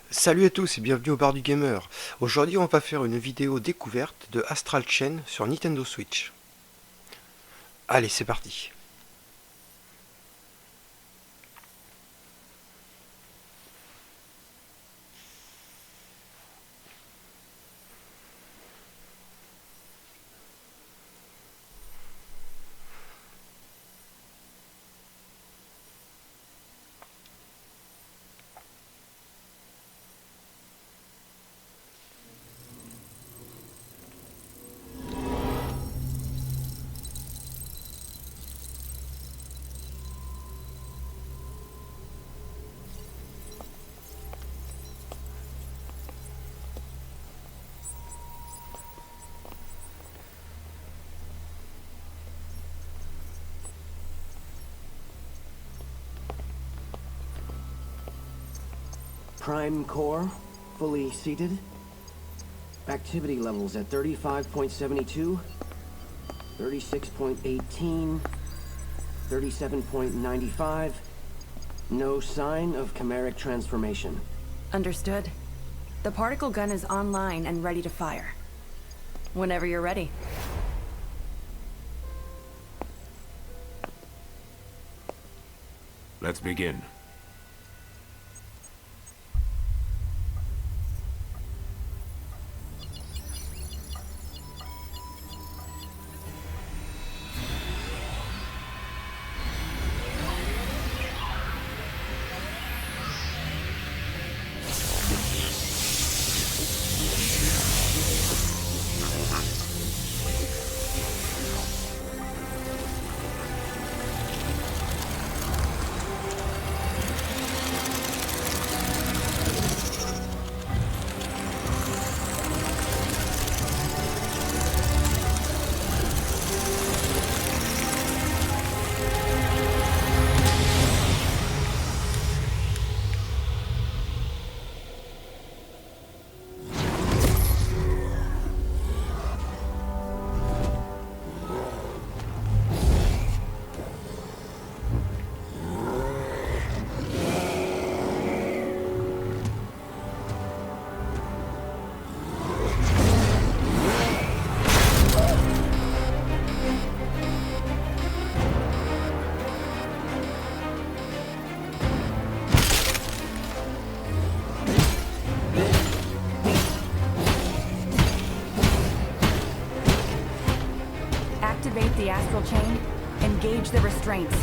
Salut à tous et bienvenue au bar du gamer. Aujourd'hui on va faire une vidéo découverte de Astral Chain sur Nintendo Switch. Allez, c'est parti. Prime core, fully seated. Activity levels at 35.72, 36.18, 37.95. No sign of chimeric transformation. Understood. The particle gun is online and ready to fire. Whenever you're ready. Let's begin. Activate the astral chain. Engage the restraints.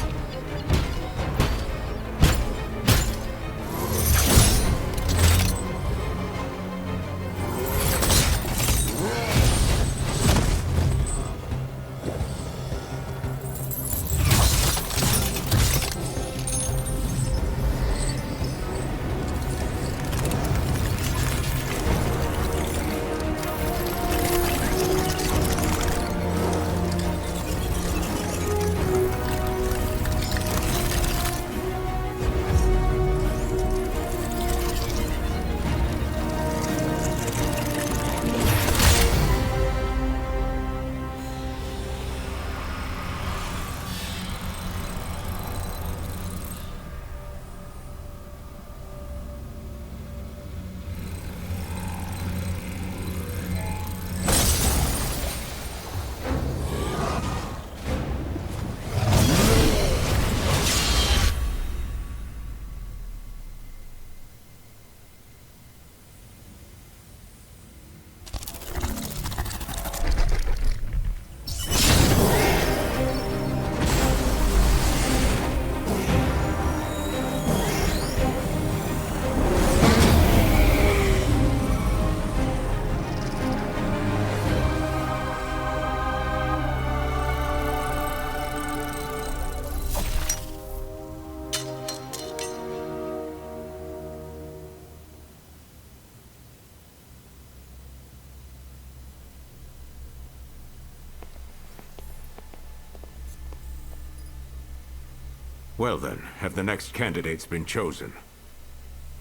Well then, have the next candidates been chosen?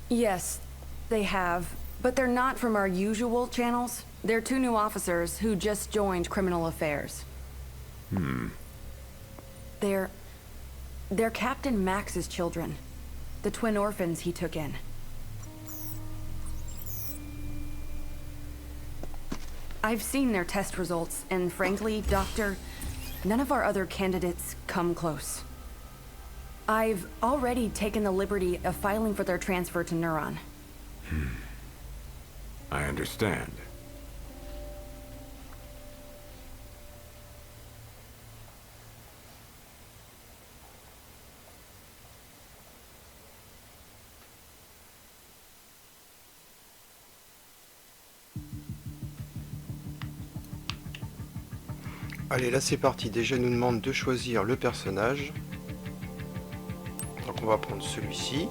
Yes, they have. But they're not from our usual channels. They're two new officers who just joined Criminal Affairs. They're Captain Max's children. The twin orphans he took in. I've seen their test results, and frankly, Doctor, none of our other candidates come close. I've already taken the liberty of filing for their transfer to Neuron. I understand. Allez, là c'est parti. Déjà, il nous demande de choisir le personnage. Donc on va prendre celui-ci.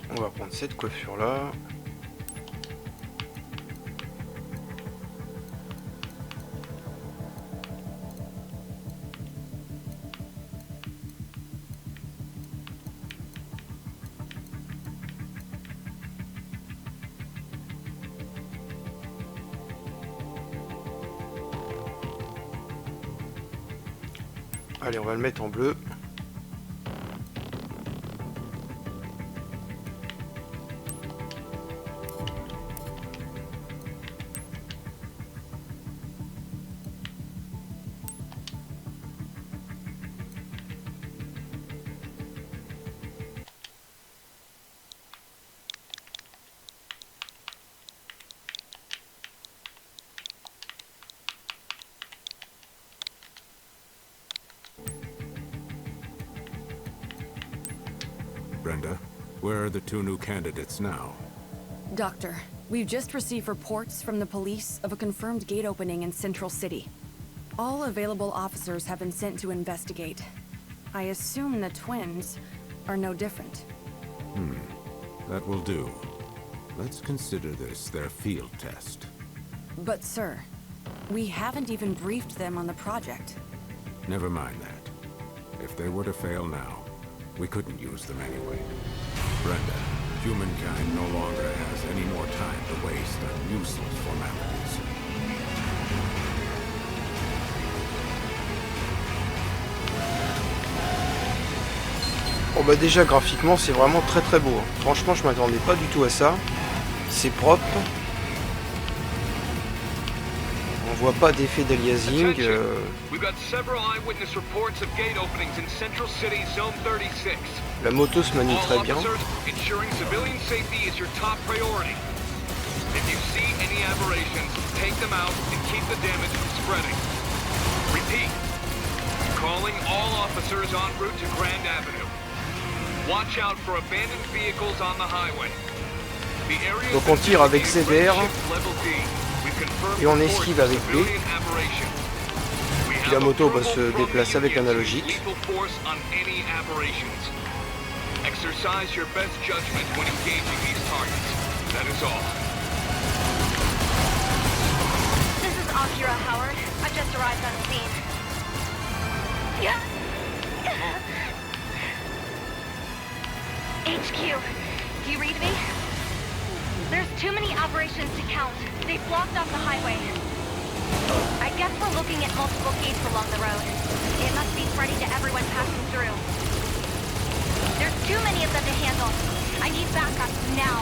On va prendre cette coiffure-là. Allez, on va le mettre en bleu. Brenda, where are the two new candidates now? Doctor, we've just received reports from the police of a confirmed gate opening in Central City. All available officers have been sent to investigate. I assume the twins are no different. That will do. Let's consider this their field test. But sir, we haven't even briefed them on the project. Never mind that. If they were to fail now, we couldn't use them anyway. Brenda, humankind no longer has any more time to waste on useless formalities. Bon bah déjà graphiquement c'est vraiment très très beau. Franchement je m'attendais pas du tout à ça. C'est propre. On voit pas d'effet d'aliasing. La moto se manie très bien. Calling all officers en route to Grand Avenue. Watch out for abandoned vehicles on the highway. Donc on tire avec CDR et on esquive avec B. Puis la moto va se déplacer avec analogique. Exercise your best judgment when engaging these targets. That is all. This is Akira, Howard. I've just arrived on scene. Yeah. HQ, do you read me? There's too many operations to count. They've blocked off the highway. I guess we're looking at multiple gates along the road. It must be spreading to everyone passing through. There's too many of them to handle. I need backup now.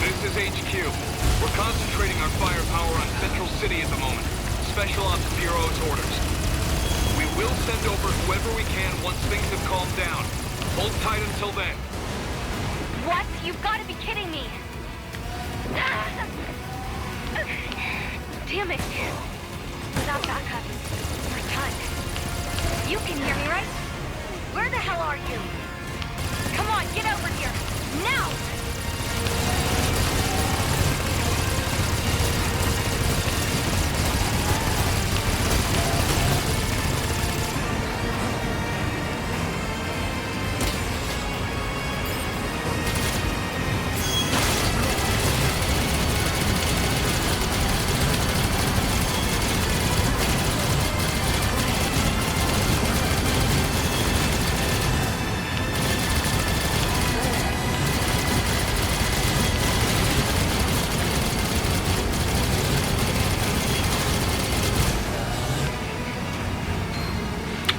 This is HQ. We're concentrating our firepower on Central City at the moment. Special Ops Bureau's orders. We will send over whoever we can once things have calmed down. Hold tight until then. What? You've got to be kidding me! Damn it! Without backup, we're done. You can hear me, right? Where the hell are you? Come on, get over here! Now!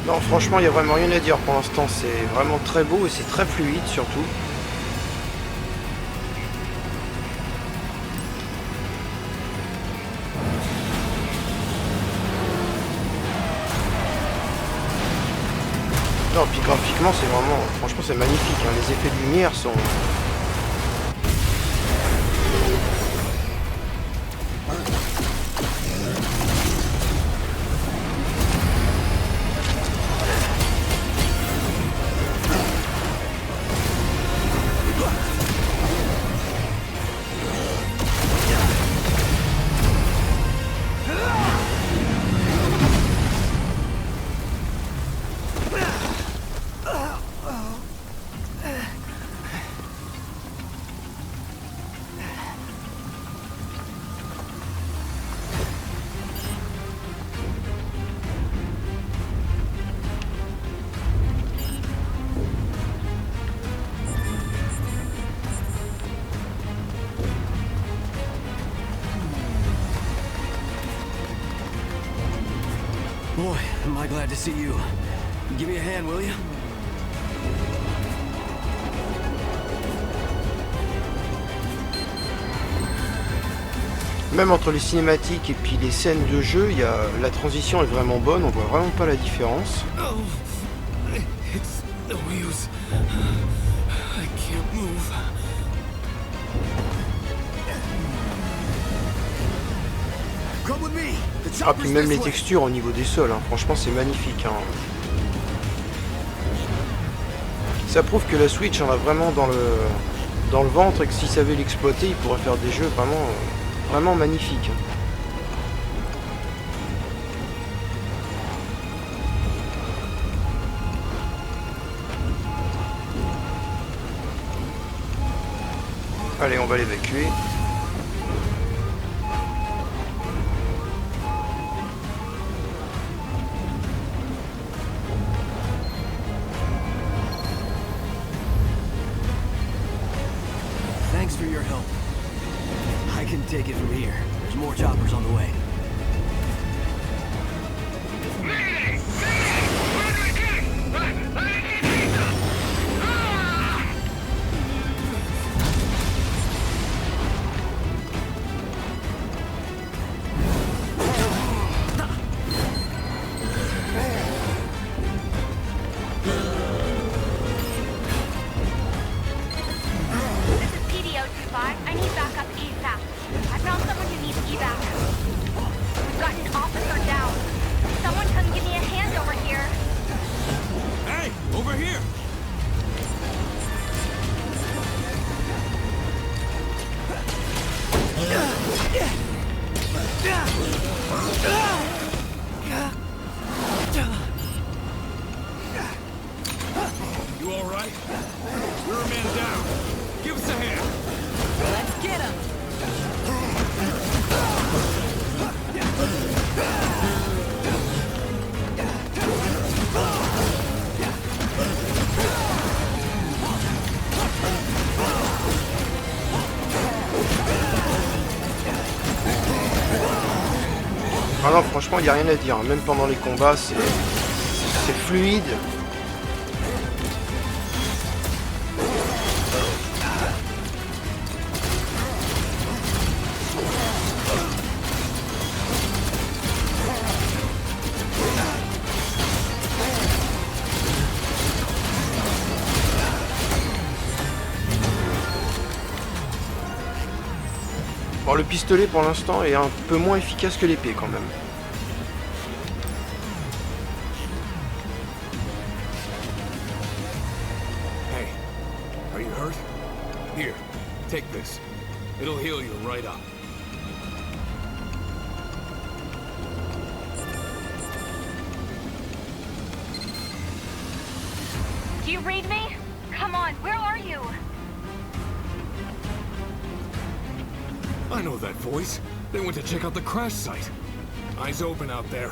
Non, franchement, il n'y a vraiment rien à dire pour l'instant. C'est vraiment très beau et c'est très fluide surtout. Non, puis graphiquement, c'est vraiment... Franchement, c'est magnifique. Hein. Les effets de lumière sont... Boy, am I glad to see you. Give me a hand, will you? Même entre les cinématiques et puis les scènes de jeu, la transition est vraiment bonne, on voit vraiment pas la différence. Oh, it's the wheels. I can't move. Come with me. The Ah, chopper's puis même this les way. textures au niveau des sols, hein. Franchement c'est magnifique. Hein. Ça prouve que la Switch en a vraiment dans le ventre et que s'il savait l'exploiter, il pourrait faire des jeux vraiment magnifiques. Allez, on va l'évacuer. Thanks for your help. I can take it from here. There's more choppers on the way. I need backup ASAP. I found someone who needs evac. We've got an officer down. Someone come give me a hand over here. Hey, over here. You all right? We're a man down. Give us a hand. Let's get him! Ah non, franchement, il n'y a rien à dire. Même pendant les combats, c'est fluide. Bon, le pistolet pour l'instant est un peu moins efficace que l'épée quand même. Hey, are you hurt? Here, take this. It'll heal you right up. Do you read me? Come on, where are you? I know that voice. They went to check out the crash site. Eyes open out there.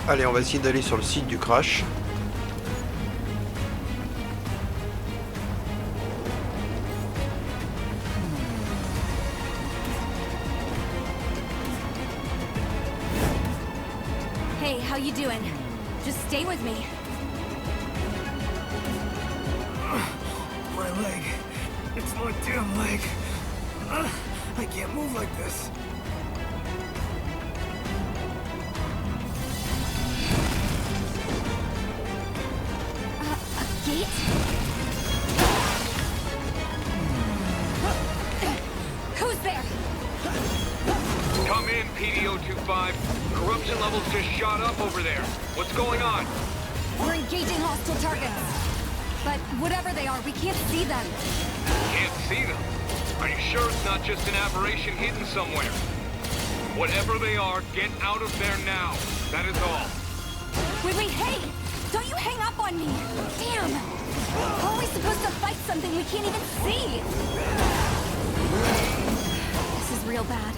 Allez, on va essayer d'aller sur le site du crash. Hey, how you doing? Just stay with me. My leg. It's my damn leg. I can't move like this. A gate? Who's there? Come in, PD-025. Corruption levels just shot up over there. What's going on? We're engaging hostile targets. But whatever they are, we can't see them. Can't see them. Are you sure it's not just an aberration hidden somewhere? Whatever they are, get out of there now. That is all. Wait, hey! Don't you hang up on me! Damn! How are we supposed to fight something we can't even see? This is real bad.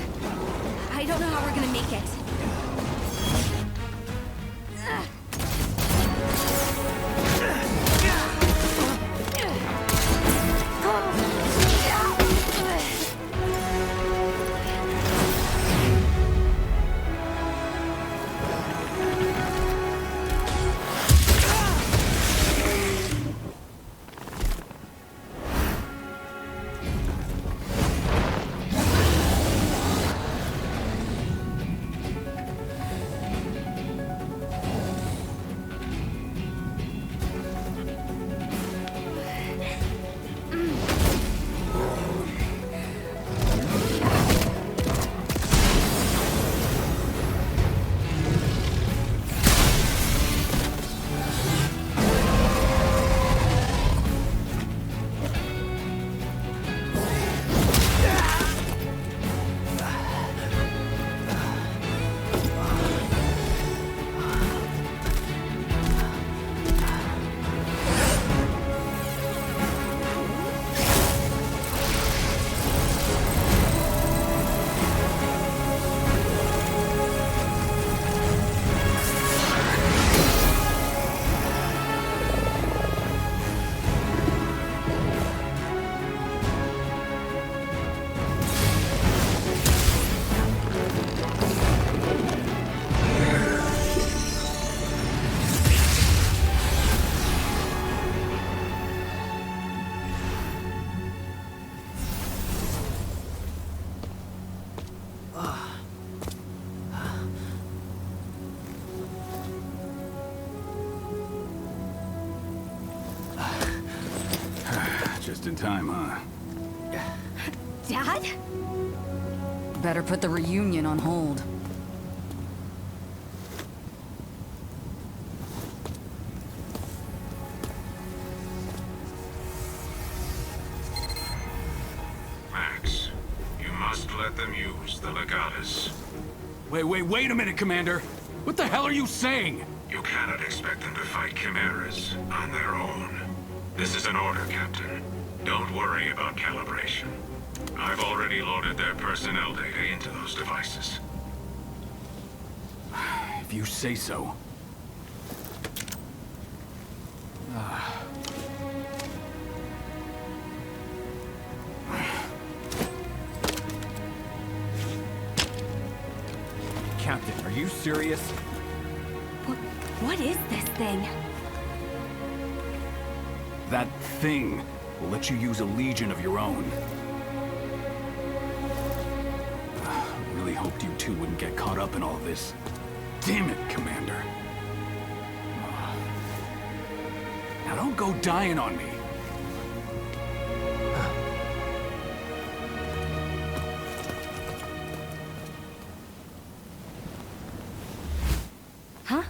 I don't know how we're gonna make it. Just in time, huh? Dad? Better put the reunion on hold. Max, you must let them use the Legatus. Wait a minute, Commander! What the hell are you saying? You cannot expect them to fight chimeras on their own. This is an order, Captain. Don't worry about calibration. I've already loaded their personnel data into those devices. If you say so. Captain, are you serious? What is this thing? That thing will let you use a legion of your own. I really hoped you two wouldn't get caught up in all this. Damn it, Commander. Now don't go dying on me. Huh?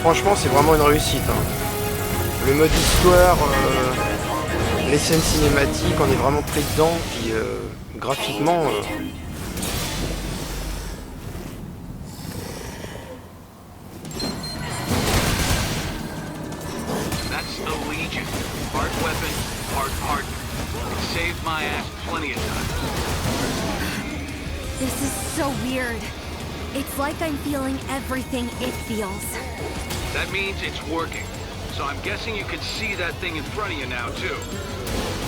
franchement, c'est vraiment une réussite. Hein. Le mode histoire, les scènes cinématiques, on est vraiment pris dedans. Puis graphiquement... That's the Legion. Part weapon, part partner. It saved my ass plenty of times. This is so weird. It's like I'm feeling everything it feels. That means it's working. So I'm guessing you can see that thing in front of you now, too.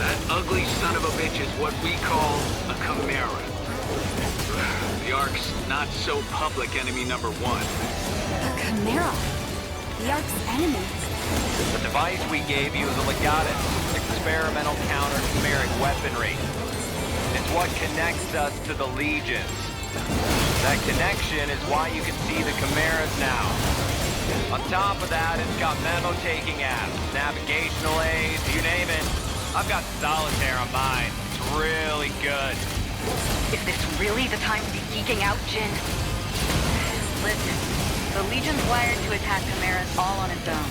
That ugly son of a bitch is what we call a Chimera. The Ark's not-so-public enemy number one. A Chimera? The Ark's enemy? The device we gave you is a Legatus, experimental counter-chimeric weaponry. It's what connects us to the Legions. That connection is why you can see the Chimeras now. On top of that, it's got memo-taking apps, navigational aids, you name it. I've got solitaire on mine. It's really good. Is this really the time to be geeking out, Jin? Listen, the Legion's wired to attack Chimeras all on its own.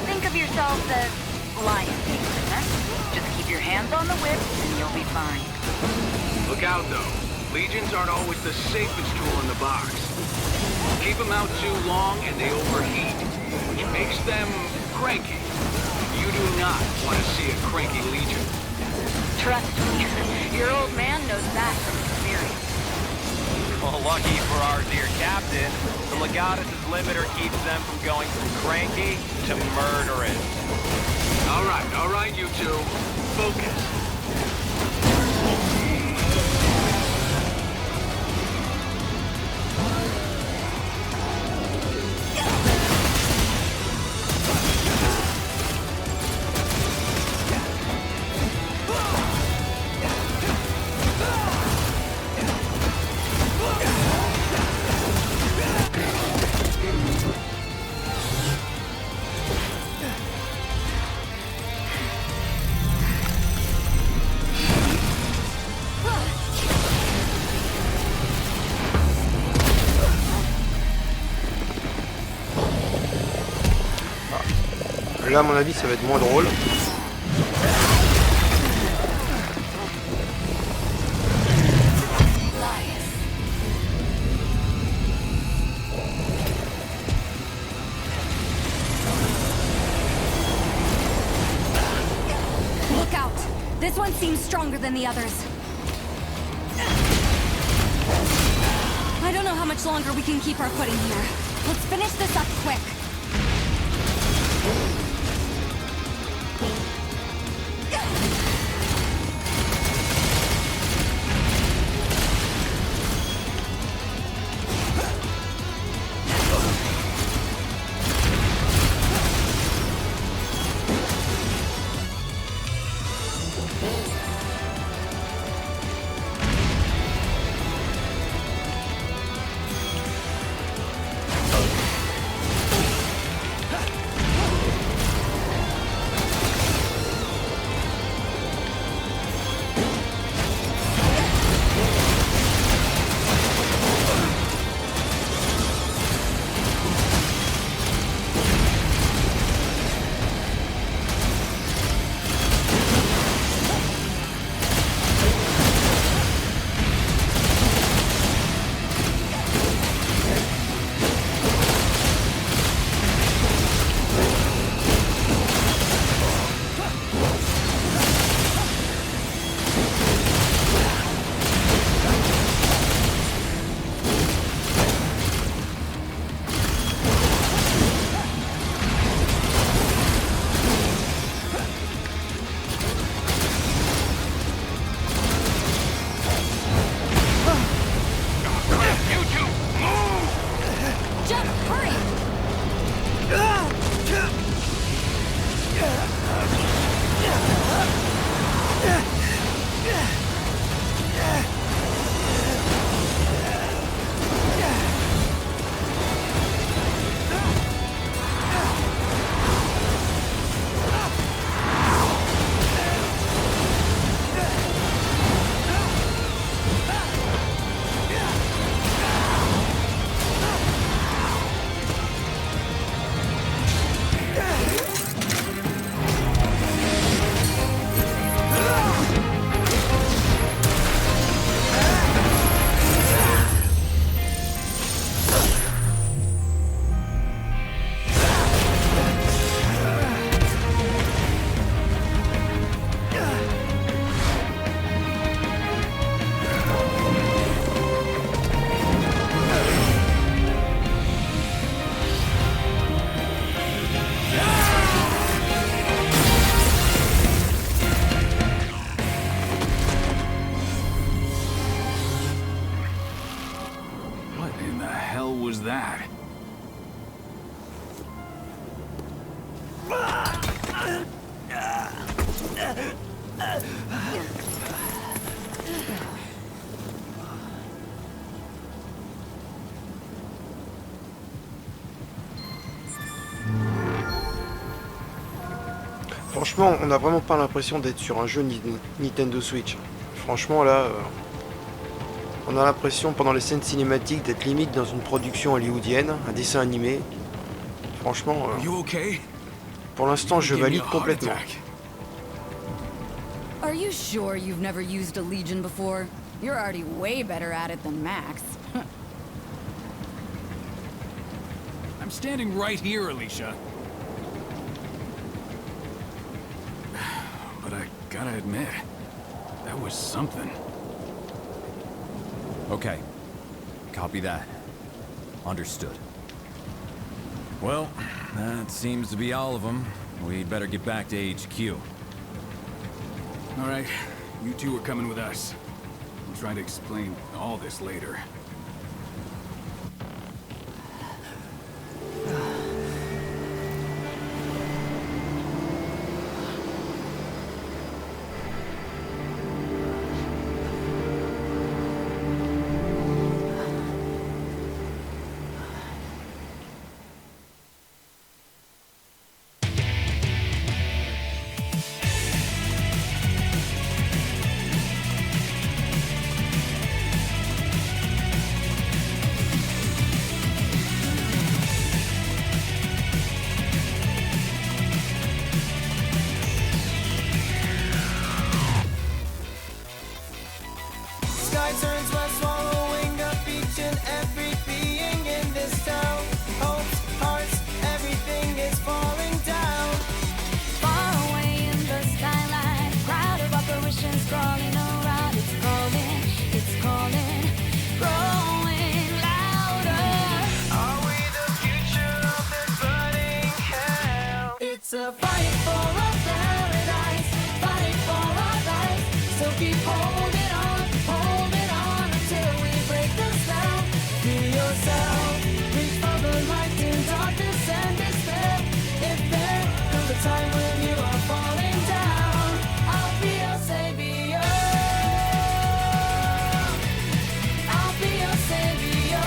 Think of yourselves as lion takers, huh? Just keep your hands on the whip and you'll be fine. Look out, though. Legions aren't always the safest tool in the box. Keep them out too long and they overheat, which makes them cranky. You do not want to see a cranky Legion. Trust me, your old man knows that from experience. Well, lucky for our dear captain, the Legatus' limiter keeps them from going from cranky to murderous. All right, you two. Focus. Là, à mon avis, ça va être moins drôle. Look out! This one seems stronger than the others. I don't know how much longer we can keep our footing here. Let's finish this up quick. hell was that? Franchement, on n'a vraiment pas l'impression d'être sur un jeu Nintendo Switch. Franchement, là, on a l'impression pendant les scènes cinématiques d'être limite dans une production hollywoodienne, un dessin animé. Franchement, pour l'instant, je valide complètement. Are you sure you've never used a Legion before? You're already way better at it than Max. I'm standing right here, Alicia. But I gotta admit, that was something. Okay. Copy that. Understood. Well, that seems to be all of them. We'd better get back to HQ. All right, you two are coming with us. I'll try to explain all this later. Sky turns west, swallowing up each and every being in this town. Hopes, hearts, everything is falling down. Far away in the skyline, crowd of apparitions crawling around. It's calling, growing louder. Are we the future of this burning hell? It's a fight for a paradise, fight for our lives. So keep holding on until we break the spell. Free yourself, reach for the light in darkness and despair. If there comes a time when you are falling down, I'll be your savior. I'll be your savior.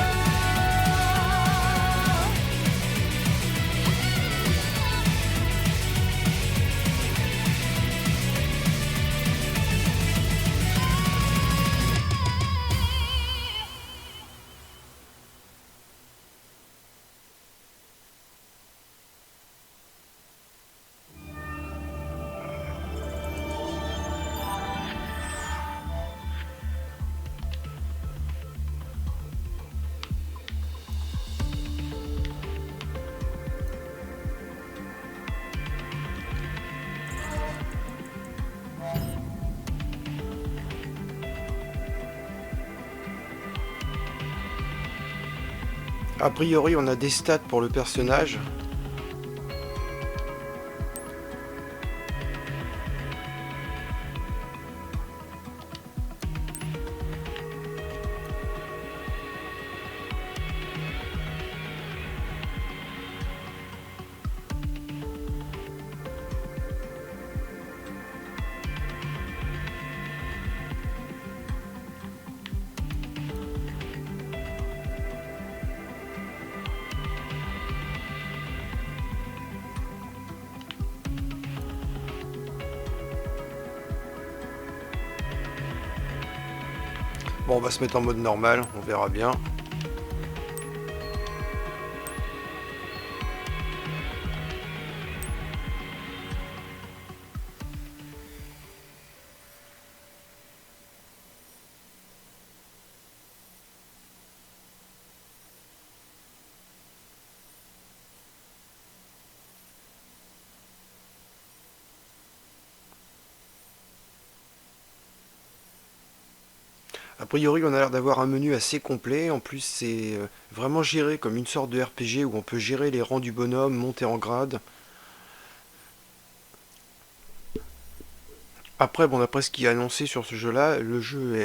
A priori, on a des stats pour le personnage. Bon, on va se mettre en mode normal, on verra bien. A priori, on a l'air d'avoir un menu assez complet. En plus, c'est vraiment géré comme une sorte de RPG où on peut gérer les rangs du bonhomme, monter en grade. Après, bon, d'après ce qui est annoncé sur ce jeu-là, le jeu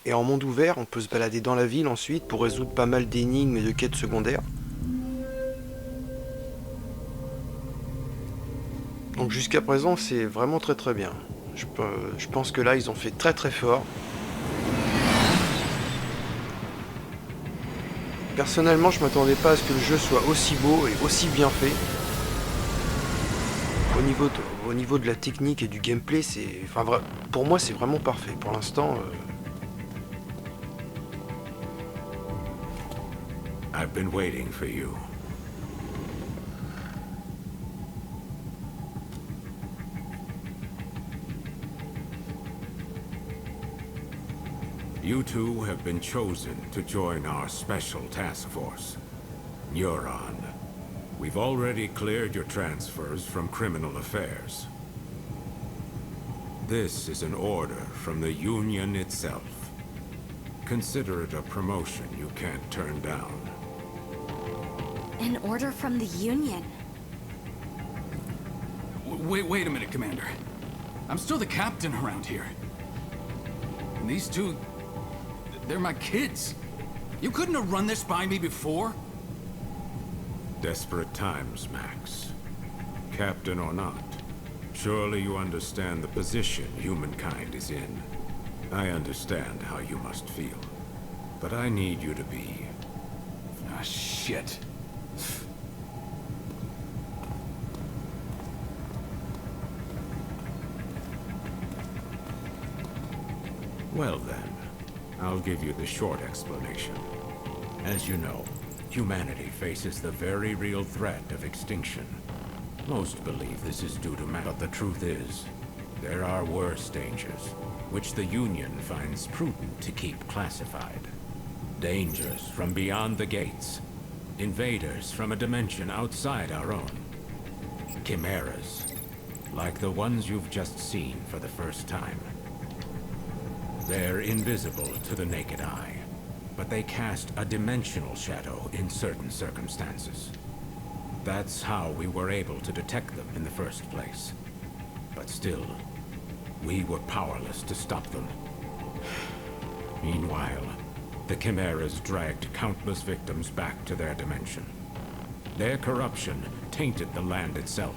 Et en monde ouvert, on peut se balader dans la ville ensuite pour résoudre pas mal d'énigmes et de quêtes secondaires. Donc jusqu'à présent, c'est vraiment très bien. Je pense que là, ils ont fait très fort. Personnellement, je m'attendais pas à ce que le jeu soit aussi beau et aussi bien fait. Au niveau de la technique et du gameplay, pour moi, c'est vraiment parfait. Pour l'instant... I've been waiting for you. You two have been chosen to join our special task force. Neuron. We've already cleared your transfers from criminal affairs. This is an order from the Union itself. Consider it a promotion you can't turn down. An order from the Union? Wait a minute, Commander. I'm still the captain around here. And these two... they're my kids. You couldn't have run this by me before? Desperate times, Max. Captain or not, surely you understand the position humankind is in. I understand how you must feel, but I need you to be... Ah, shit. Well then, I'll give you the short explanation. As you know, humanity faces the very real threat of extinction. Most believe this is due to man, but the truth is, there are worse dangers, which the Union finds prudent to keep classified. Dangers from beyond the gates. Invaders from a dimension outside our own. Chimeras, like the ones you've just seen for the first time. They're invisible to the naked eye, but they cast a dimensional shadow in certain circumstances. That's how we were able to detect them in the first place. But still, we were powerless to stop them. Meanwhile, the Chimeras dragged countless victims back to their dimension. Their corruption tainted the land itself.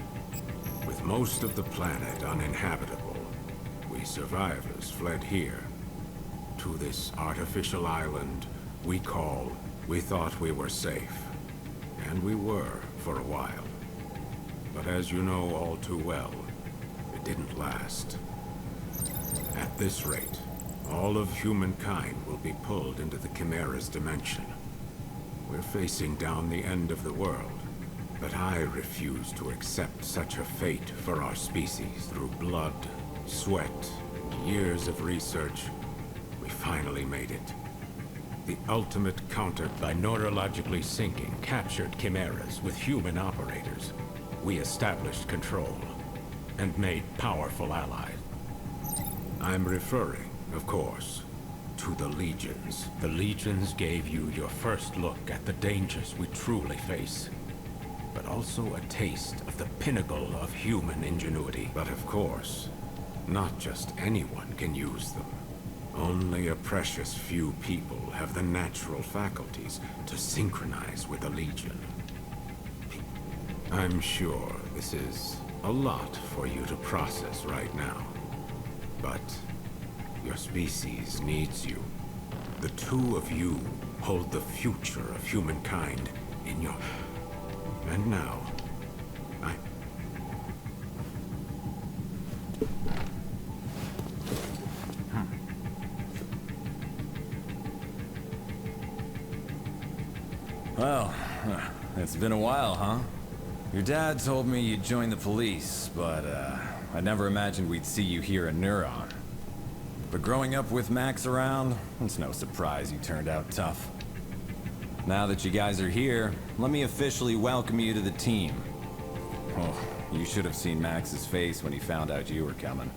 With most of the planet uninhabitable, we survivors fled here. To this artificial island we thought we were safe. And we were for a while. But as you know all too well, it didn't last. At this rate, all of humankind will be pulled into the Chimera's dimension. We're facing down the end of the world, but I refuse to accept such a fate for our species. Through blood, sweat, and years of research, we finally made it. The ultimate counter by neurologically syncing captured chimeras with human operators. We established control and made powerful allies. I'm referring, of course, to the Legions. The Legions gave you your first look at the dangers we truly face, but also a taste of the pinnacle of human ingenuity. But of course, not just anyone can use them. Only a precious few people have the natural faculties to synchronize with the Legion. I'm sure this is a lot for you to process right now. But your species needs you. The two of you hold the future of humankind in your... And now, Well, it's been a while, huh? Your dad told me you'd join the police, but I never imagined we'd see you here in Neuron. But growing up with Max around, it's no surprise you turned out tough. Now that you guys are here, let me officially welcome you to the team. Oh, you should have seen Max's face when he found out you were coming.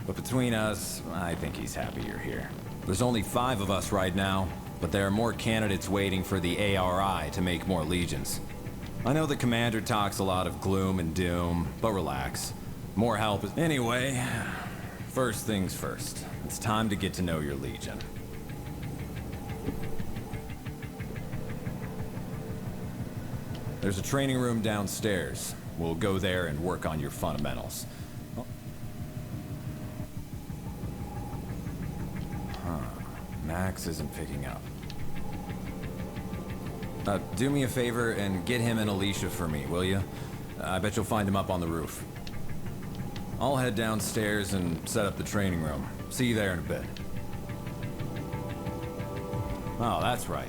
But between us, I think he's happy you're here. There's only 5 of us right now, but there are more candidates waiting for the ARI to make more Legions. I know the Commander talks a lot of gloom and doom, but relax. More help is... Anyway, first things first. It's time to get to know your Legion. There's a training room downstairs. We'll go there and work on your fundamentals. Huh. Max isn't picking up. Do me a favor and get him and Alicia for me, will you? I bet you'll find him up on the roof. I'll head downstairs and set up the training room. See you there in a bit. Oh, that's right.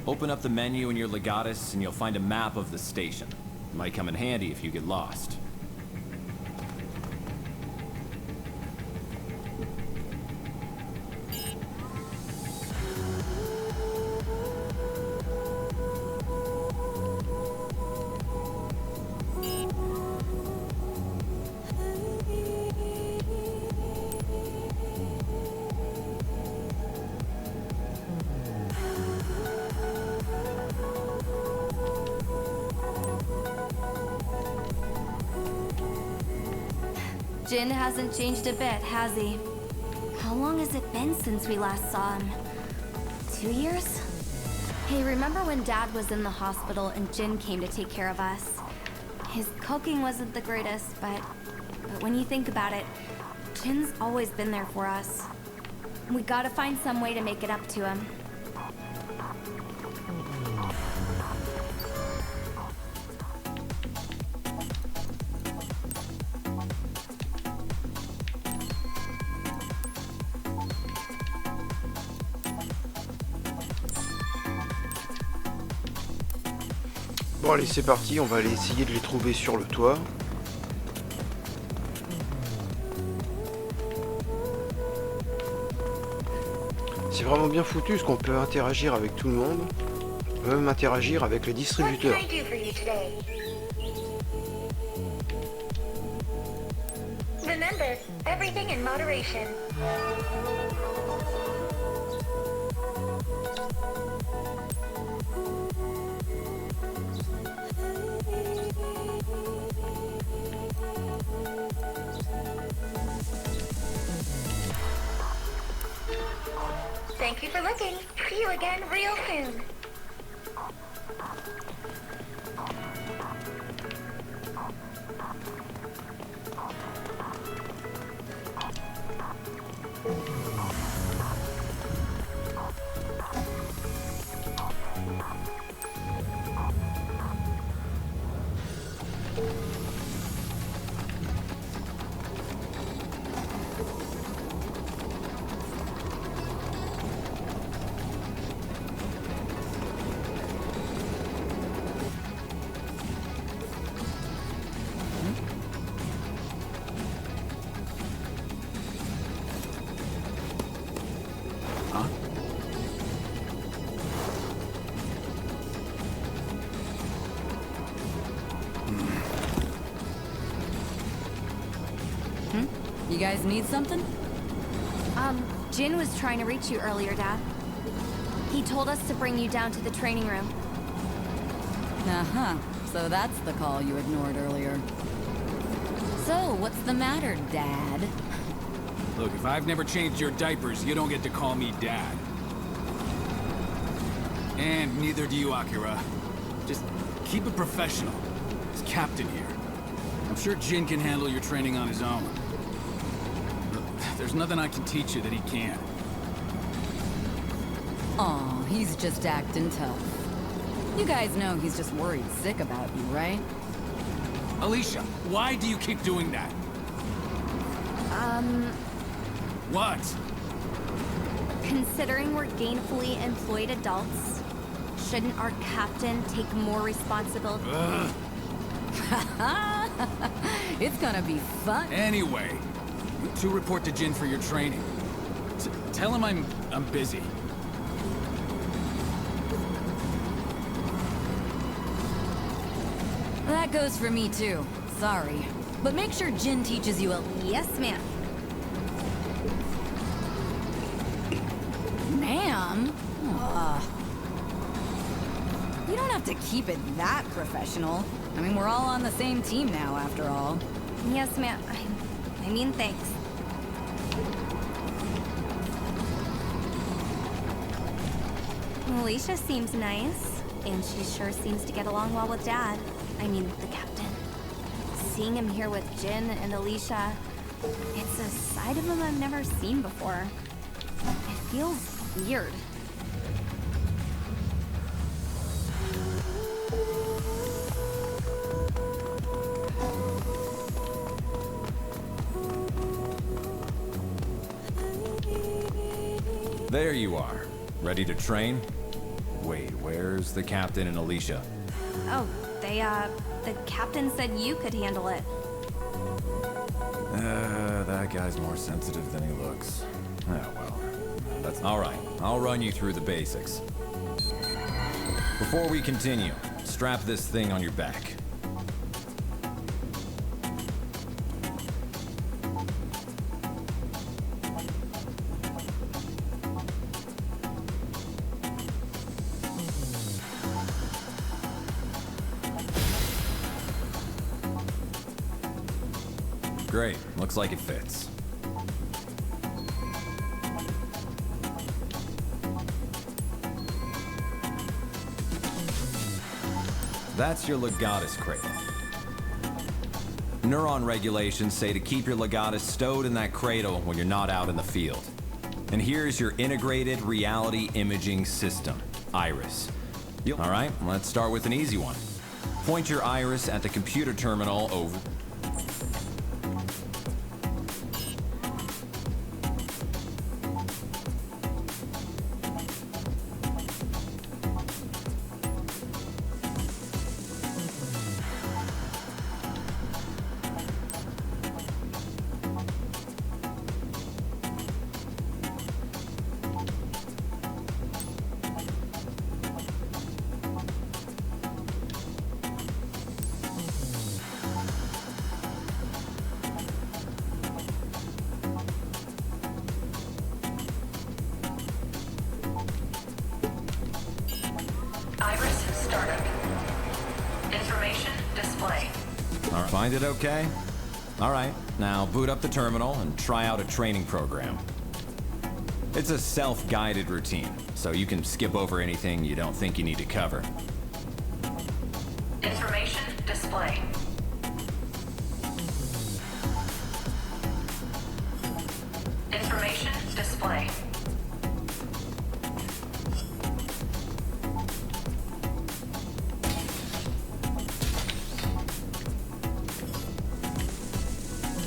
Open up the menu in your Legatus and you'll find a map of the station. It might come in handy if you get lost. Jin hasn't changed a bit, has he? How long has it been since we last saw him? 2 years? Hey, remember when Dad was in the hospital and Jin came to take care of us? His cooking wasn't the greatest, but when you think about it, Jin's always been there for us. We gotta find some way to make it up to him. Bon allez, c'est parti, on va aller essayer de les trouver sur le toit. C'est vraiment bien foutu parce qu'on peut interagir avec tout le monde. On peut même interagir avec les distributeurs. Remember, everything in moderation. Thank you for looking. See you again real soon. You guys need something? Jin was trying to reach you earlier, Dad. He told us to bring you down to the training room. Uh-huh. So that's the call you ignored earlier. So, what's the matter, Dad? Look, if I've never changed your diapers, you don't get to call me Dad. And neither do you, Akira. Just keep it professional. It's Captain here. I'm sure Jin can handle your training on his own. There's nothing I can teach you that he can't. Aw, he's just acting tough. You guys know he's just worried sick about you, right? Alicia, why do you keep doing that? What? Considering we're gainfully employed adults, shouldn't our captain take more responsibility? It's gonna be fun. Anyway, you two report to Jin for your training. Tell him I'm busy. That goes for me too. Sorry. But make sure Jin teaches you a... Yes, ma'am. Ma'am? You don't have to keep it that professional. I mean, we're all on the same team now, after all. Yes, ma'am. I mean, thanks. Alicia seems nice. And she sure seems to get along well with Dad. I mean, the captain. Seeing him here with Jin and Alicia, it's a side of him I've never seen before. It feels weird. There you are. Ready to train? Wait, where's the captain and Alicia? Oh, the captain said you could handle it. That guy's more sensitive than he looks. Oh, well. That's all right. I'll run you through the basics. Before we continue, strap this thing on your back. Great. Looks like it fits. That's your Legatus cradle. Neuron regulations say to keep your Legatus stowed in that cradle when you're not out in the field. And here's your integrated reality imaging system, IRIS. All right, let's start with an easy one. Point your IRIS at the computer terminal over... Find it okay? All right, now boot up the terminal and try out a training program. It's a self-guided routine, so you can skip over anything you don't think you need to cover. Information display. Information display.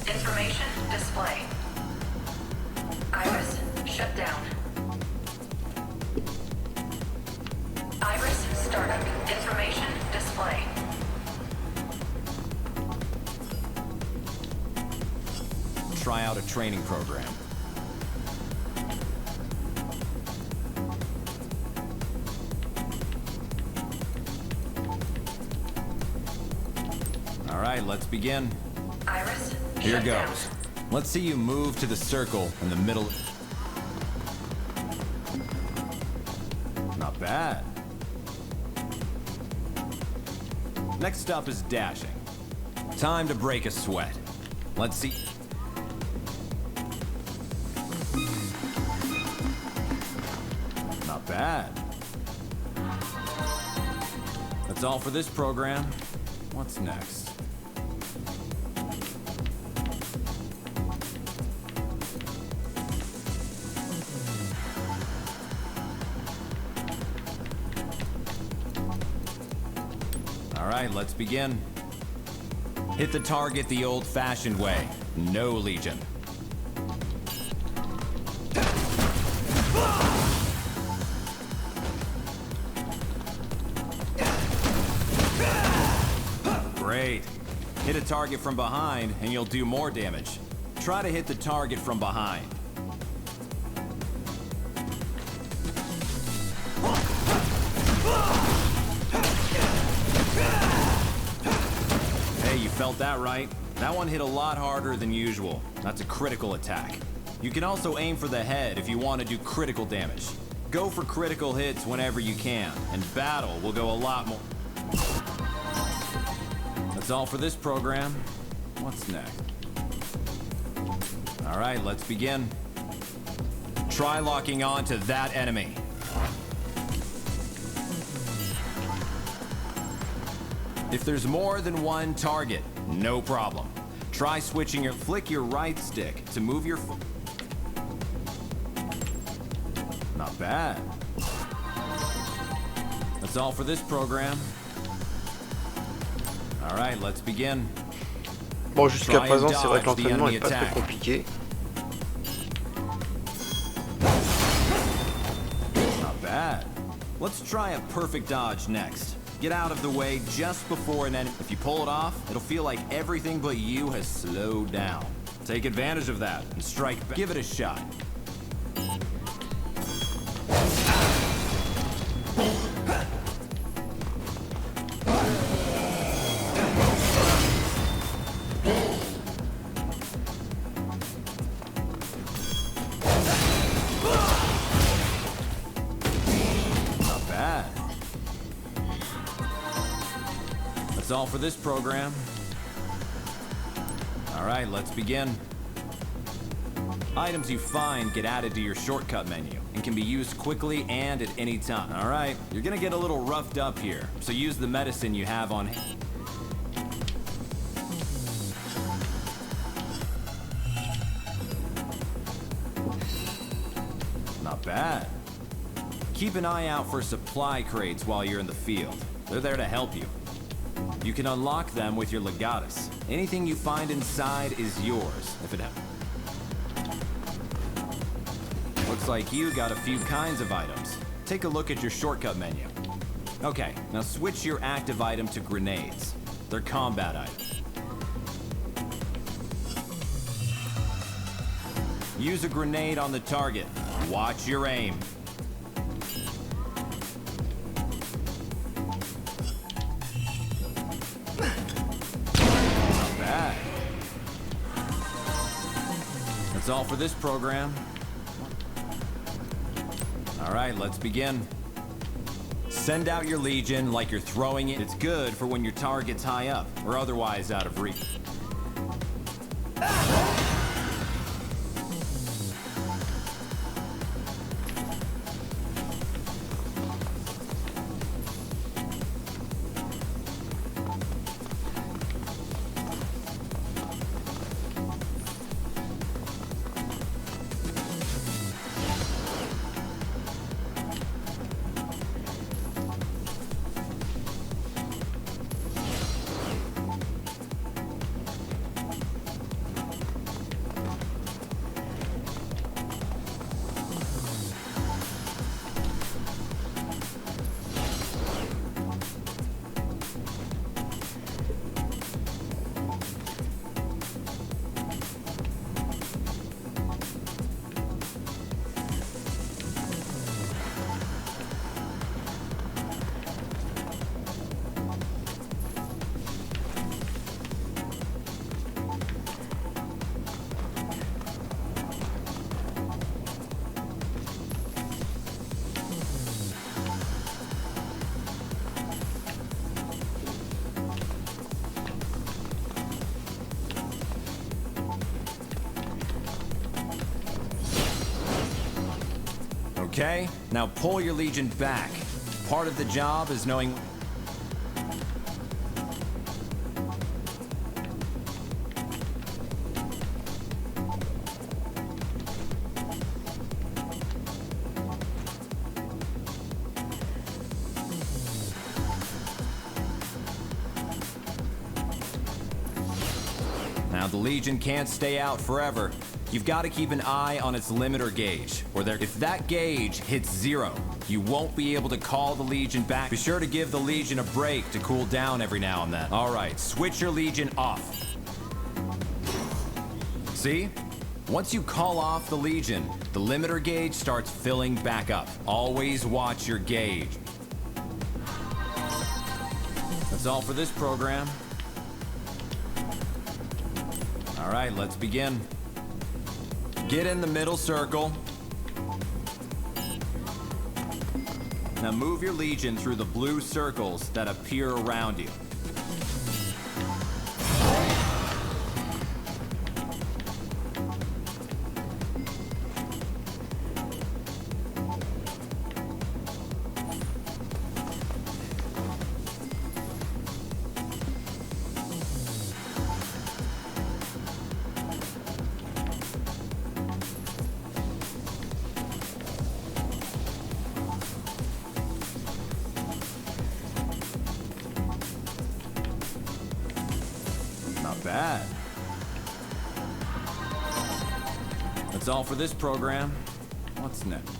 Information display. Iris shut down. Iris startup. Information display. Try out a training program. All right, let's begin. Iris Here shut down. goes. Let's see you move to the circle in the middle. Not bad. Next up is dashing. Time to break a sweat. Let's see. Not bad. That's all for this program. What's next? All right, let's begin. Hit the target the old-fashioned way. No Legion. Great. Hit a target from behind and you'll do more damage. Try to hit the target from behind. Hey, you felt that right? That one hit a lot harder than usual. That's a critical attack. You can also aim for the head if you want to do critical damage. Go for critical hits whenever you can, and battle will go a lot more. That's all for this program. What's next? All right, let's begin. Try locking on to that enemy. If there's more than one target, no problem. Try switching your... Flick your right stick to move your... Not bad. That's all for this program. All right, let's begin. Bon, jusqu'à présent, c'est vrai que l'entraînement est pas très compliqué. Not bad. Let's try a perfect dodge next. Get out of the way just before an enemy. If you pull it off, it'll feel like everything but you has slowed down. Take advantage of that and strike back. Give it a shot. That's all for this program. All right, let's begin. Items you find get added to your shortcut menu and can be used quickly and at any time. All right, you're gonna get a little roughed up here, so use the medicine you have on hand. Not bad. Keep an eye out for supply crates while you're in the field. They're there to help you. You can unlock them with your legatus. Anything you find inside is yours, if it happens. Looks like you got a few kinds of items. Take a look at your shortcut menu. Okay, now switch your active item to grenades. They're combat items. Use a grenade on the target. Watch your aim. That's all for this program. All right, let's begin. Send out your Legion like you're throwing it. It's good for when your target's high up or otherwise out of reach. Okay, now pull your Legion back. Part of the job is knowing... Now the Legion can't stay out forever. You've got to keep an eye on its limiter gauge, or if that gauge hits 0, you won't be able to call the Legion back. Be sure to give the Legion a break to cool down every now and then. All right, switch your Legion off. See? Once you call off the Legion, the limiter gauge starts filling back up. Always watch your gauge. That's all for this program. All right, let's begin. Get in the middle circle. Now move your Legion through the blue circles that appear around you. Not bad. That's all for this program. What's next?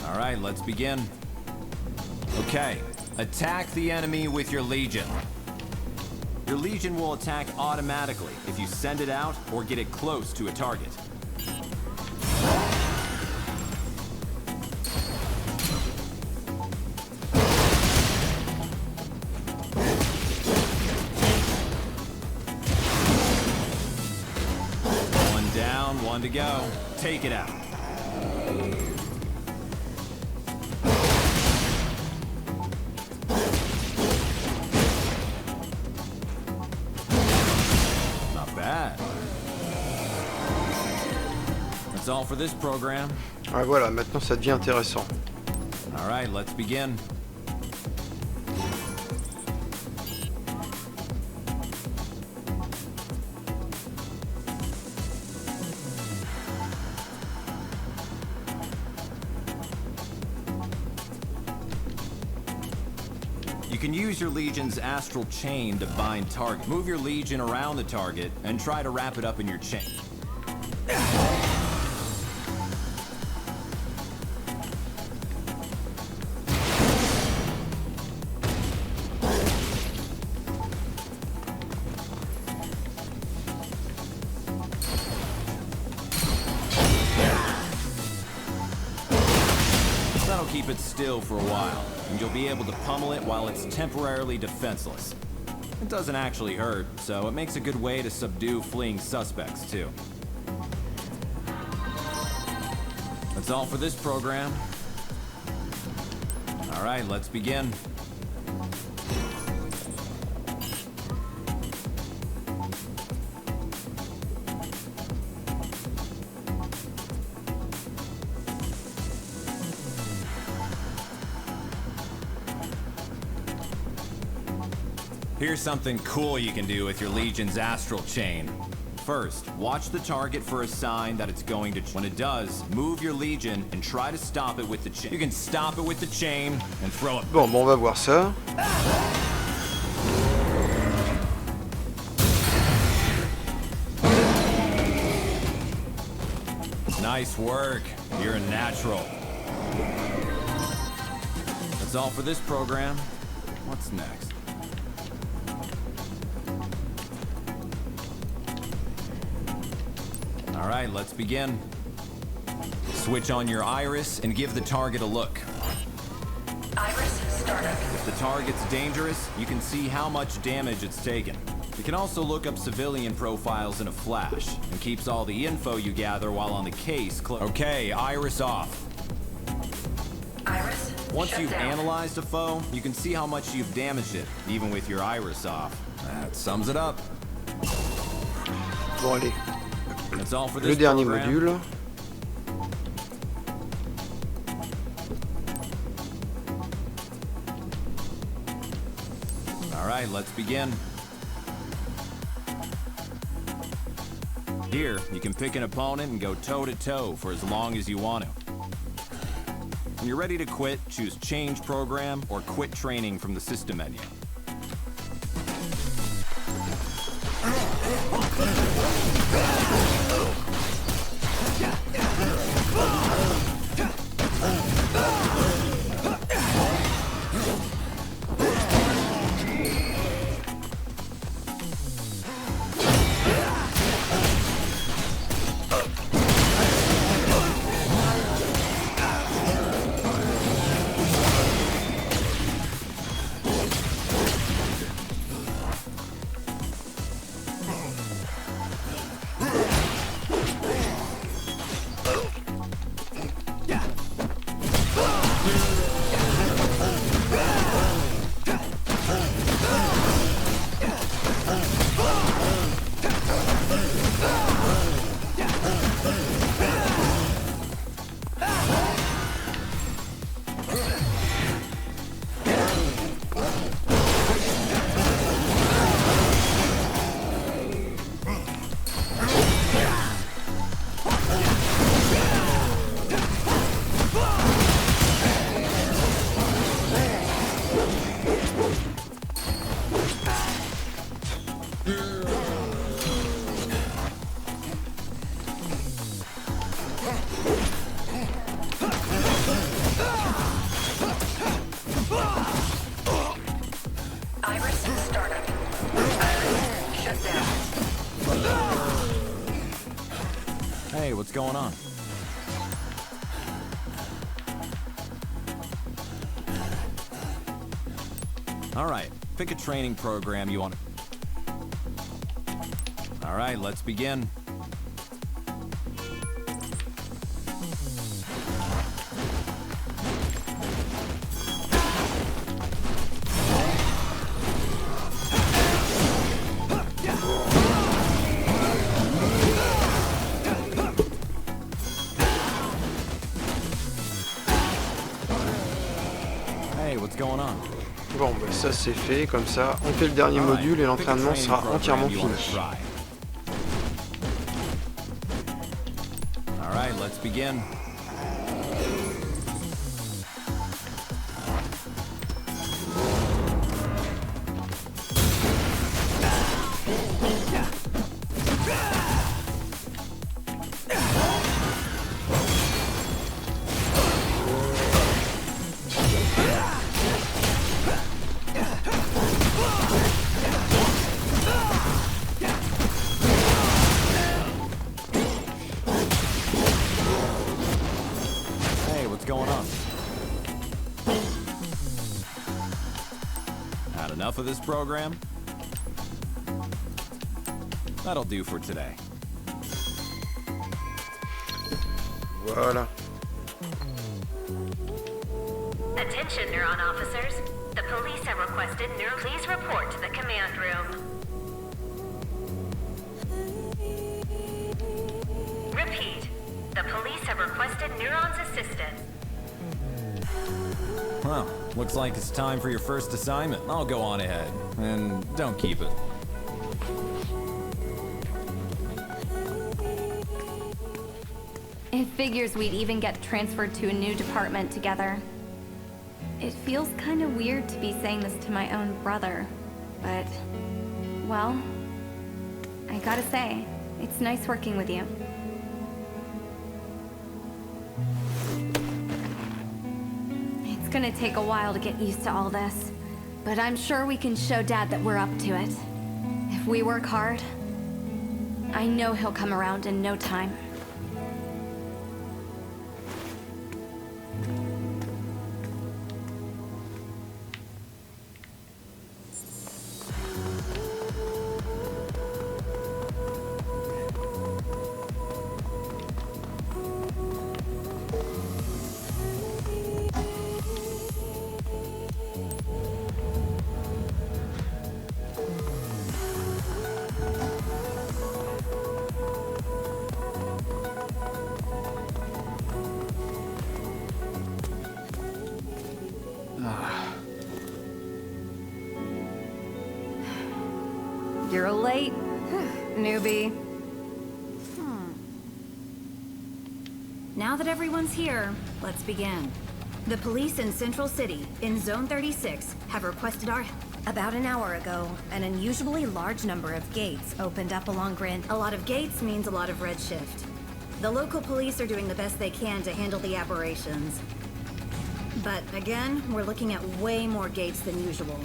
All right, let's begin. Okay, attack the enemy with your Legion. Your Legion will attack automatically if you send it out or get it close to a target. One down, one to go. Take it out. That's all for this program. Ah voilà, maintenant ça devient intéressant. All right, let's begin. You can use your Legion's astral chain to bind target. Move your Legion around the target and try to wrap it up in your chain. That'll keep it still for a while, and you'll be able to pummel it while it's temporarily defenseless. It doesn't actually hurt, so it makes a good way to subdue fleeing suspects, too. That's all for this program. All right, let's begin. Here's something cool you can do with your Legion's astral chain. First, watch the target for a sign that it's going to. When it does, move your Legion and try to stop it with the chain. You can stop it with the chain and throw it. Bon, on va voir ça. Nice work. You're a natural. That's all for this program. What's next? All right, let's begin. Switch on your iris and give the target a look. Iris startup. If the target's dangerous, you can see how much damage it's taken. You can also look up civilian profiles in a flash, and keeps all the info you gather while on the case close. Okay, iris off. Iris. Once you've analyzed a foe, you can see how much you've damaged it, even with your iris off. That sums it up. Bon allez. That's all for Le this dernier program. module. All right, let's begin. Here, you can pick an opponent and go toe-to-toe for as long as you want to. When you're ready to quit, choose Change Program or Quit Training from the System menu. what's going on? All right, pick a training program you want. All right, let's begin. Hey, what's going on? Bon, bah ça c'est fait, comme ça, on fait le dernier module et l'entraînement sera entièrement fini. All right, let's begin. Enough of this program? That'll do for today. Voilà. Attention, Neuron officers. The police have requested please report to the command room. Repeat. The police have requested Neuron's assistance. Well, looks like it's time for your first assignment. I'll go on ahead. And don't keep it. It figures we'd even get transferred to a new department together. It feels kind of weird to be saying this to my own brother, but, well, I gotta say, it's nice working with you. It's gonna take a while to get used to all this, but I'm sure we can show Dad that we're up to it. If we work hard, I know he'll come around in no time. You're late, newbie. Now that everyone's here, let's begin. The police in Central City, in Zone 36, have requested our... About an hour ago, an unusually large number of gates opened up along Grand... A lot of gates means a lot of redshift. The local police are doing the best they can to handle the aberrations. But again, we're looking at way more gates than usual.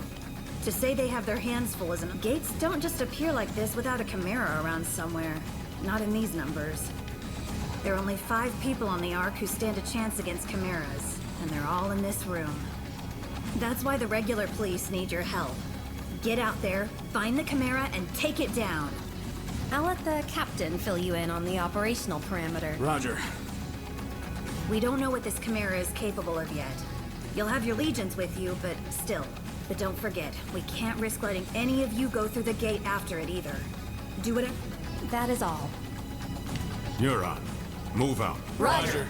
To say they have their hands full isn't... Gates don't just appear like this without a Chimera around somewhere. Not in these numbers. There are only 5 people on the Ark who stand a chance against Chimeras, and they're all in this room. That's why the regular police need your help. Get out there, find the Chimera, and take it down. I'll let the captain fill you in on the operational parameter. Roger. We don't know what this Chimera is capable of yet. You'll have your legions with you, but still. But don't forget, we can't risk letting any of you go through the gate after it either. Do it. That is all. Neuron, move out. Roger.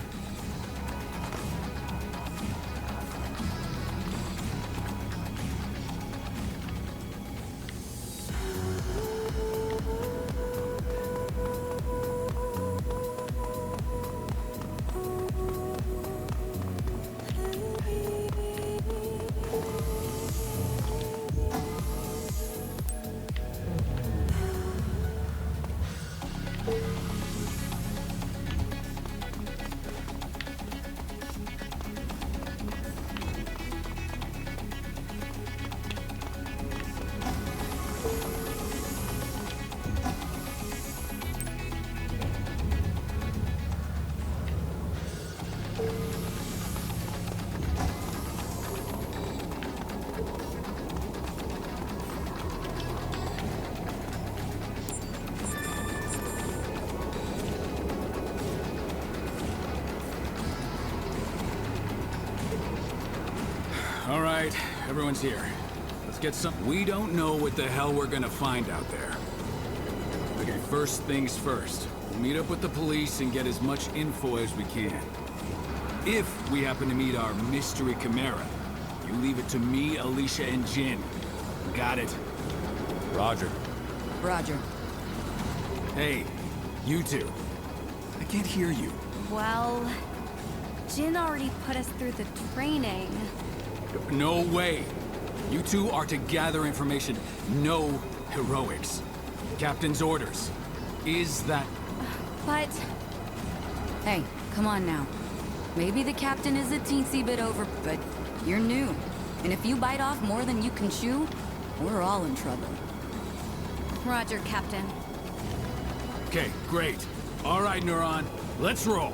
All right, everyone's here. Let's get some... We don't know what the hell we're gonna find out there. Okay, first things first. We'll meet up with the police and get as much info as we can. If we happen to meet our mystery Chimera, you leave it to me, Alicia, and Jin. Got it? Roger. Roger. Hey, you two. I can't hear you. Well, Jin already put us through the training. No way. You two are to gather information. No heroics. Captain's orders. Is that... But... Hey, come on now. Maybe the captain is a teensy bit over, but you're new. And if you bite off more than you can chew, we're all in trouble. Roger, Captain. Okay, great. All right, Neuron. Let's roll.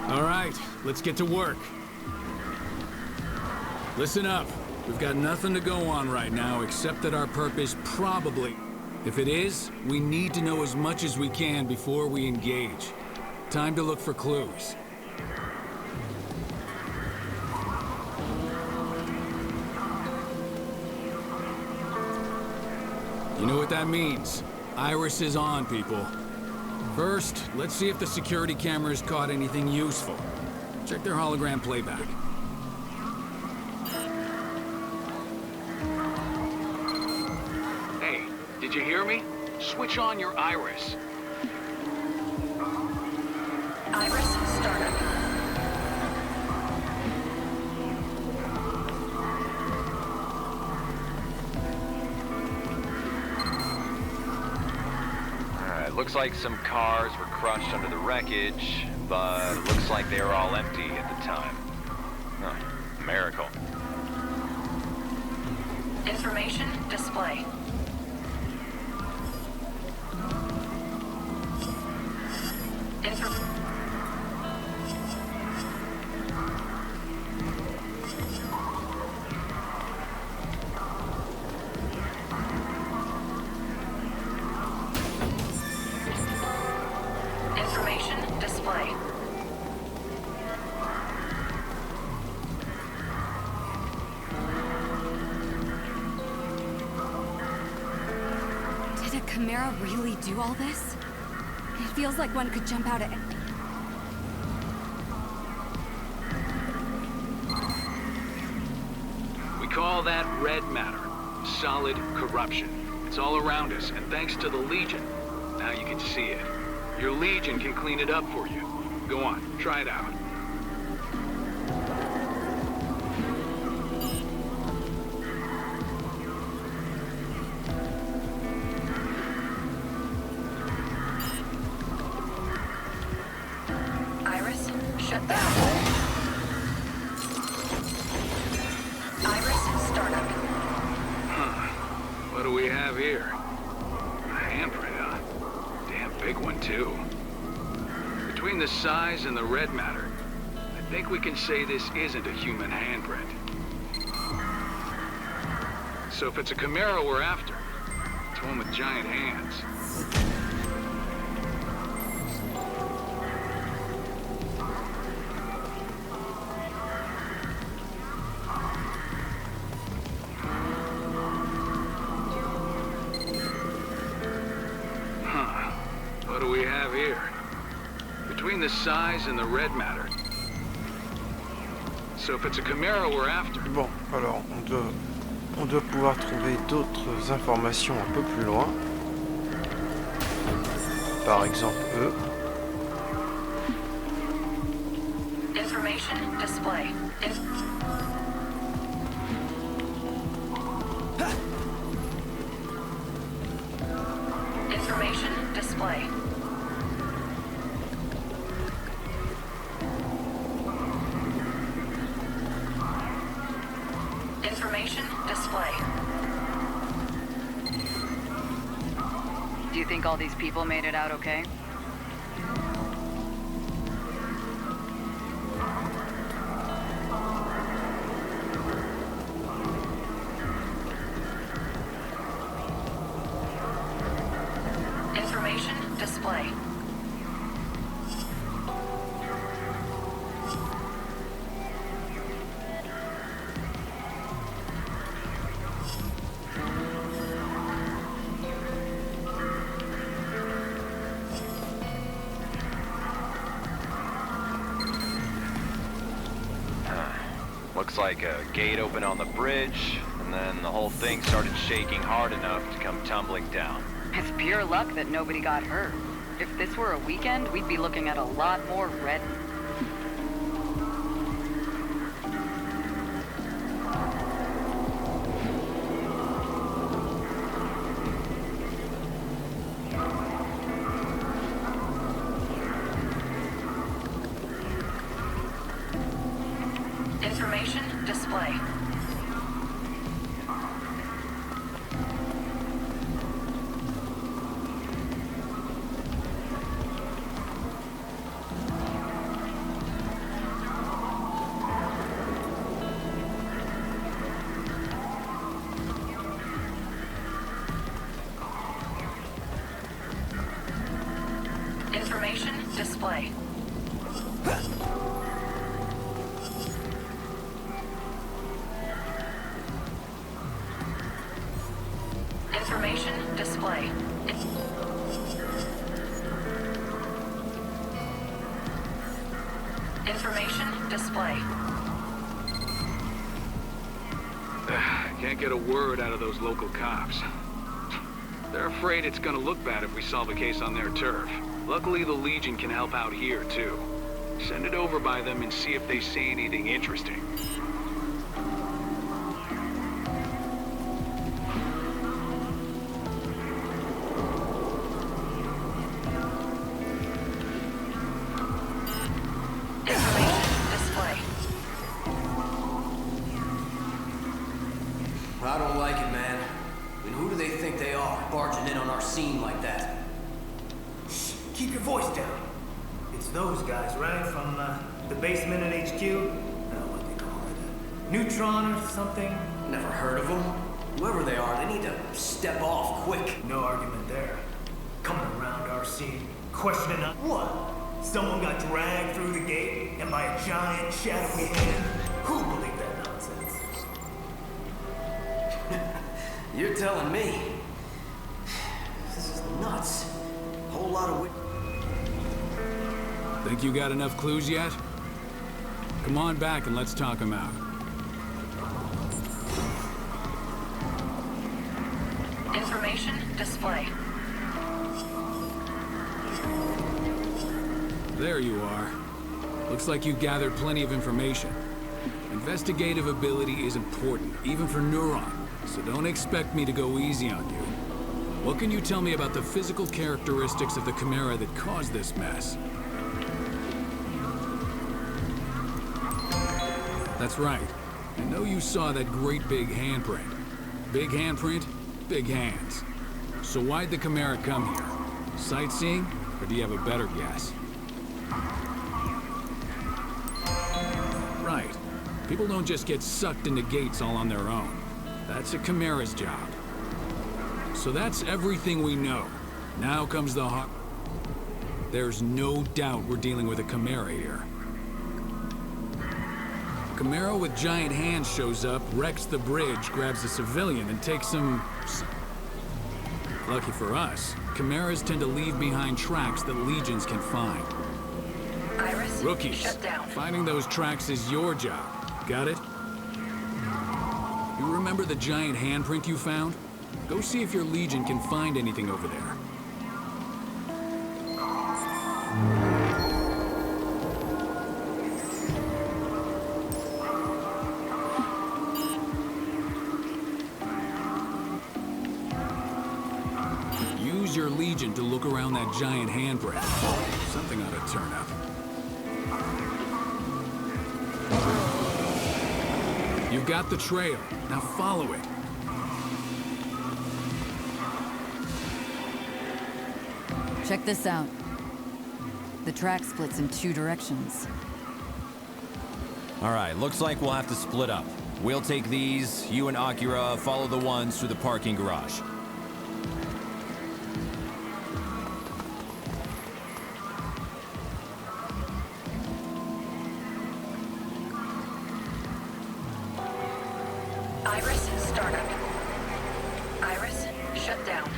All right, let's get to work. Listen up. We've got nothing to go on right now except that our purpose probably... If it is, we need to know as much as we can before we engage. Time to look for clues. You know what that means. Iris is on, people. First, let's see if the security cameras caught anything useful. Check their hologram playback. Hey, did you hear me? Switch on your Iris. Iris startup. Looks like some cars were crushed under the wreckage, but it looks like they were all empty at the time. Huh. Miracle. Information display. Information display. Did a Chimera really do all this? It feels like one could jump out at... We call that red matter. Solid corruption. It's all around us, and thanks to the Legion, now you can see it. Your Legion can clean it up for you. Go on, try it out. Iris, shut down. the size and the red matter, I think we can say this isn't a human handprint. So if it's a Camaro we're after, it's one with giant hands. What do we have here? Between the size and the red matter. So if it's a Camaro we're after. Bon, alors on doit pouvoir trouver d'autres informations un peu plus loin. Par exemple eux. Information display. Information display. Information display. Do you think all these people made it out okay? Information display. Looks like a gate opened on the bridge, and then the whole thing started shaking hard enough to come tumbling down. It's pure luck that nobody got hurt. If this were a weekend, we'd be looking at a lot more red. Information display. Information display. Information display. Information display. Can't get a word out of those local cops. They're afraid it's gonna look bad if we solve a case on their turf. Luckily, the Legion can help out here, too. Send it over by them and see if they see anything interesting. I don't like it, man. I mean, who do they think they are, barging in on our scene like that? Shh, keep your voice down. It's those guys, right? From the basement at HQ? I don't know what they call it. Neutron or something? Never heard of them. Whoever they are, they need to step off quick. No argument there. Coming around our scene, questioning us. What? Someone got dragged through the gate and by a giant shadowy hand? Who believed that nonsense? You're telling me. This is nuts. Whole lot of... Think you got enough clues yet? Come on back and let's talk them out. Information display. There you are. Looks like you've gathered plenty of information. Investigative ability is important, even for Neuron, so don't expect me to go easy on you. What can you tell me about the physical characteristics of the Chimera that caused this mess? That's right. I know you saw that great big handprint. Big handprint, big hands. So why'd the Chimera come here? Sightseeing, or do you have a better guess? People don't just get sucked into gates all on their own. That's a Chimera's job. So that's everything we know. Now comes the hard... There's no doubt we're dealing with a Chimera here. Chimera with giant hands shows up, wrecks the bridge, grabs a civilian, and takes him... Lucky for us, Chimeras tend to leave behind tracks that legions can find. Iris, Rookies, shut down. finding those tracks is your job. Got it? You remember the giant handprint you found? Go see if your legion can find anything over there. Use your legion to look around that giant handprint. Something ought to turn up. You've got the trail. Now follow it. Check this out. The track splits in 2 directions. All right, looks like we'll have to split up. We'll take these, you and Akira follow the ones through the parking garage. Iris, startup. Iris, shut down.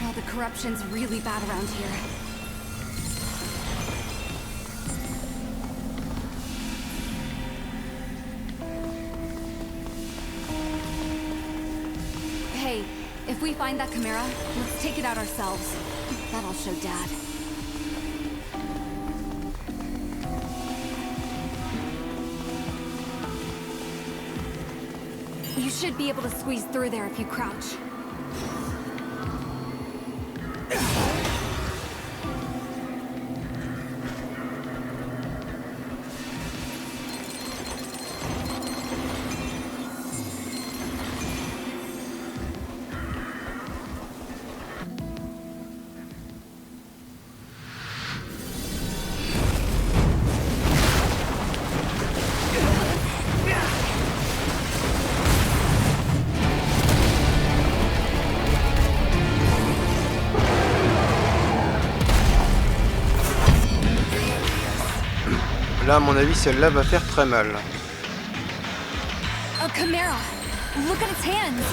Oh, the corruption's really bad around here. Hey, if we find that Chimera, let's take it out ourselves. That'll show Dad. You should be able to squeeze through there if you crouch. Là, à mon avis, celle-là va faire très mal. A Chimera! Look at its hands!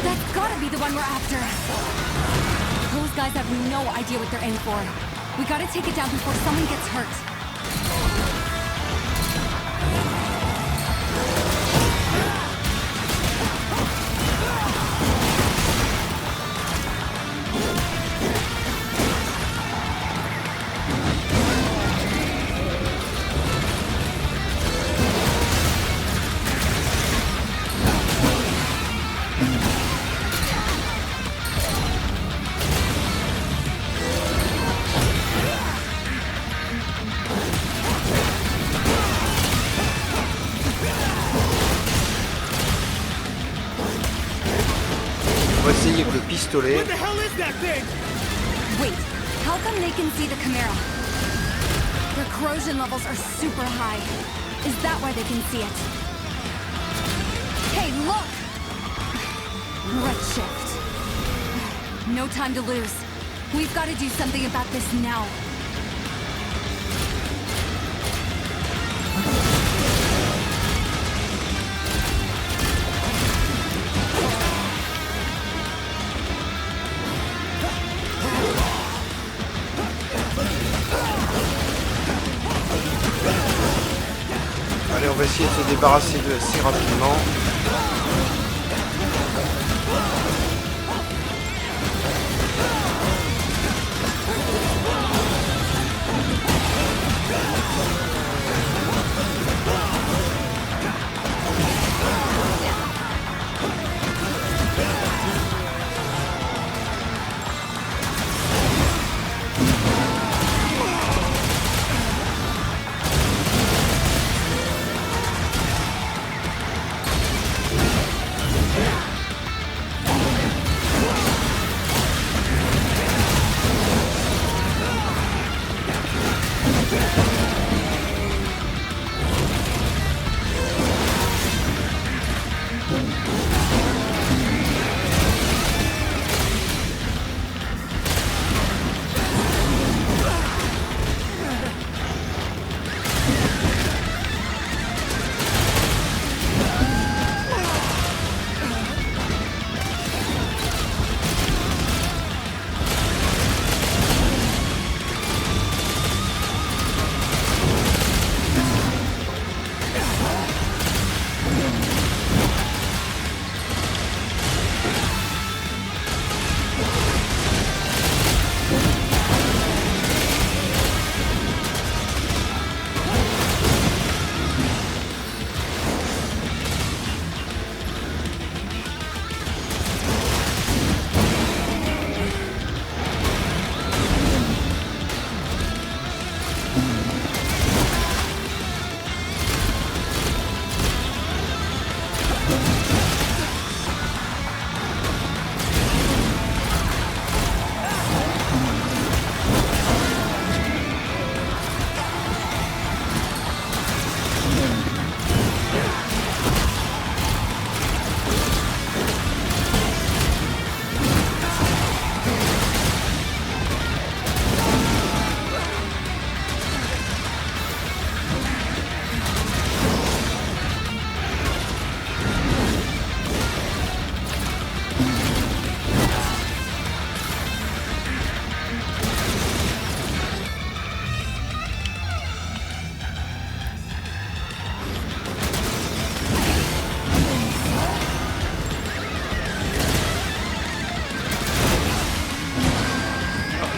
That's gotta be the one we're after! Those guys have no idea what they're in for. We gotta take it down before someone gets hurt. On va essayer avec le pistolet. What the hell is that thing? Wait, how come they can see the Chimera? Their corrosion levels are super high. Is that why they can see it? Hey, look! Redshift. No time to lose. We've got to do something about this now. Allez, on va essayer de se débarrasser d'eux assez rapidement.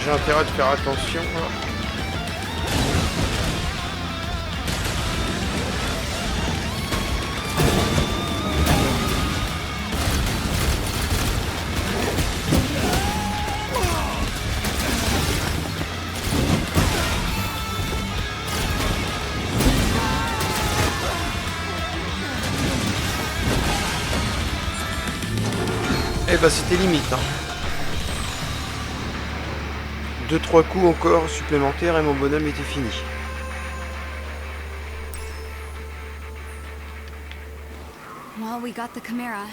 J'ai intérêt de faire attention. Là. Eh bah c'était limite. Hein. 2-3 coups encore supplémentaires et mon bonhomme était fini. Well, we got the Chimera.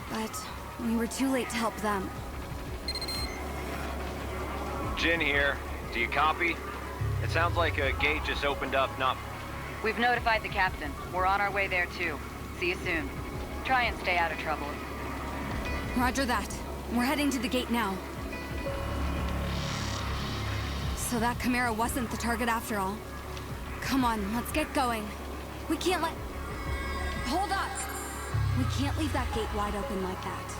But we were too late to help them. Jin here. Do you copy? It sounds like a gate just opened up, not... We've notified the captain. We're on our way there too. See you soon. Try and stay out of trouble. Roger that. We're heading to the gate now. So that Chimera wasn't the target after all. Come on, let's get going. We can't let... Hold up! We can't leave that gate wide open like that.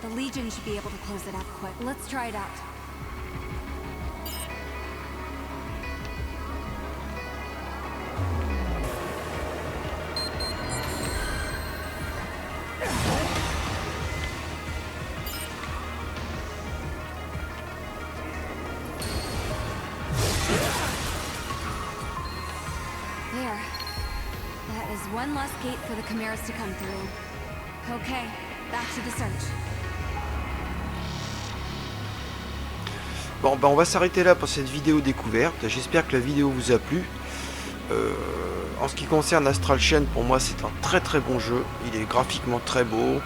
The Legion should be able to close it up quick. Let's try it out. One less gate for the Chimeras to come through. Okay, back to the search. Bon, bah on va s'arrêter là pour cette vidéo découverte. J'espère que la vidéo vous a plu. En ce qui concerne Astral Chain, pour moi c'est un très très bon jeu. Il est graphiquement très beau.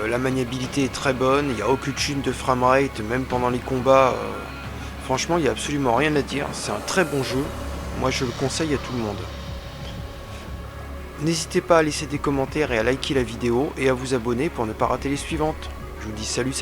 La maniabilité est très bonne. Il n'y a aucune chute de framerate, même pendant les combats. Franchement, il n'y a absolument rien à dire. C'est un très bon jeu. Moi je le conseille à tout le monde. N'hésitez pas à laisser des commentaires et à liker la vidéo et à vous abonner pour ne pas rater les suivantes. Je vous dis salut.